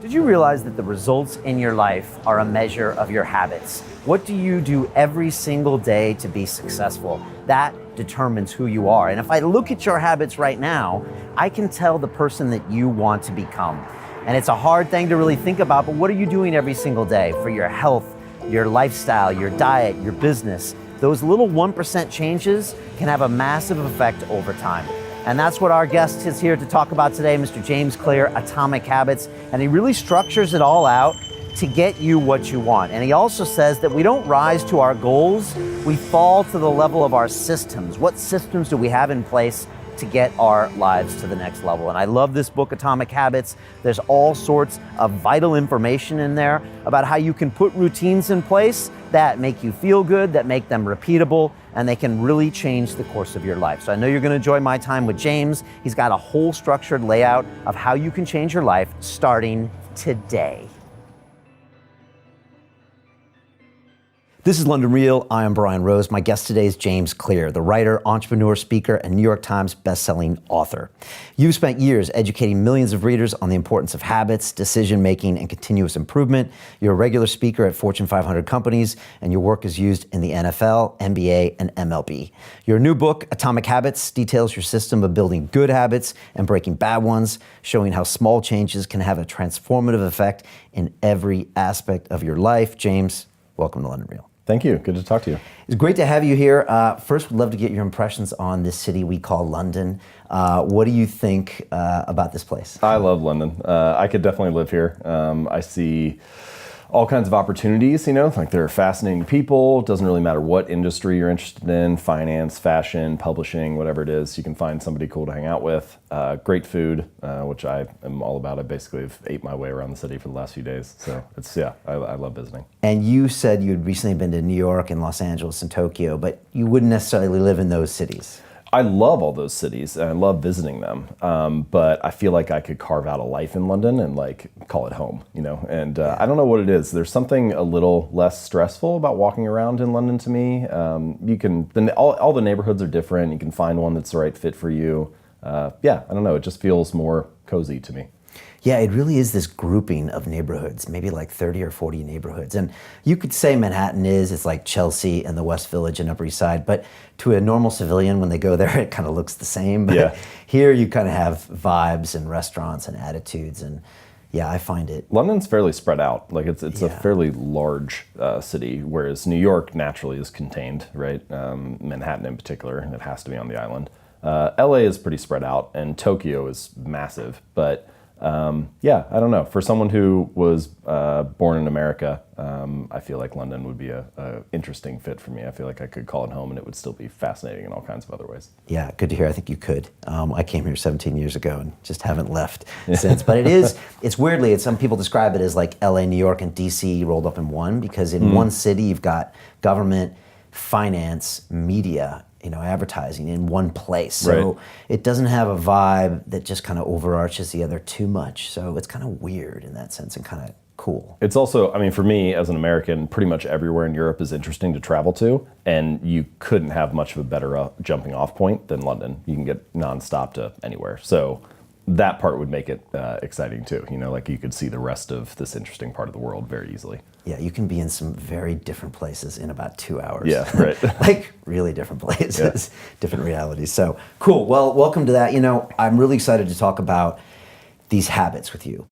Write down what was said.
Did you realize that the results in your life are a measure of your habits? What do you do every single day to be successful? That determines who you are. And if I look at your habits right now, I can tell the person that you want to become. And it's a hard thing to really think about, but what are you doing every single day for your health, your lifestyle, your diet, your business? Those little 1% changes can have a massive effect over time. And that's what our guest is here to talk about today, Mr. James Clear, Atomic Habits. And he really structures it all out to get you what you want. And he also says that we don't rise to our goals, we fall to the level of our systems. What systems do we have in place to get our lives to the next level? And I love this book, Atomic Habits. There's all sorts of vital information in there about how you can put routines in place that make you feel good, that make them repeatable, and they can really change the course of your life. So I know you're going to enjoy my time with James. He's got a whole structured layout of how you can change your life starting today. This is London Real. I am Brian Rose. My guest today is James Clear, the writer, entrepreneur, speaker, and New York Times bestselling author. You've spent years educating millions of readers on the importance of habits, decision-making, and continuous improvement. You're a regular speaker at Fortune 500 companies, and your work is used in the NFL, NBA, and MLB. Your new book, Atomic Habits, details your system of building good habits and breaking bad ones, showing how small changes can have a transformative effect in every aspect of your life. James, welcome to London Real. Thank you. Good to talk to you. It's great to have you here. First, we'd love to get your impressions on this city we call London. What do you think about this place? I love London. I could definitely live here. I see all kinds of opportunities, like there are fascinating people. It doesn't really matter what industry you're interested in, finance, fashion, publishing, whatever it is, you can find somebody cool to hang out with. Great food, which I am all about. I basically have ate my way around the city for the last few days. So I love visiting. And you said you'd recently been to New York and Los Angeles and Tokyo, but you wouldn't necessarily live in those cities. I love all those cities and I love visiting them, but I feel like I could carve out a life in London and call it home, and I don't know what it is. There's something a little less stressful about walking around in London to me. All the neighborhoods are different. You can find one that's the right fit for you. I don't know. It just feels more cozy to me. Yeah, it really is this grouping of neighborhoods, maybe like 30 or 40 neighborhoods. And you could say Manhattan it's like Chelsea and the West Village and Upper East Side, but to a normal civilian, when they go there, it kind of looks the same. But yeah. Here you kind of have vibes and restaurants and attitudes, and I find it. London's fairly spread out. It's a fairly large city, whereas New York naturally is contained, right? Manhattan in particular, and it has to be on the island. LA is pretty spread out, and Tokyo is massive, but I don't know. For someone who was born in America, I feel like London would be a interesting fit for me. I feel like I could call it home and it would still be fascinating in all kinds of other ways. Yeah, good to hear. I think you could. I came here 17 years ago and just haven't left since. But it's weirdly, some people describe it as like LA, New York, and DC rolled up in one, because in one city you've got government, finance, media, advertising in one place. So right. It doesn't have a vibe that just kind of overarches the other too much. So it's kind of weird in that sense and kind of cool. It's also, for me as an American, pretty much everywhere in Europe is interesting to travel to, and you couldn't have much of a better jumping off point than London. You can get nonstop to anywhere. So that part would make it exciting too. You could see the rest of this interesting part of the world very easily. Yeah, you can be in some very different places in about 2 hours. Yeah, right. Really different places, different realities. So cool. Well, welcome to that. I'm really excited to talk about these habits with you.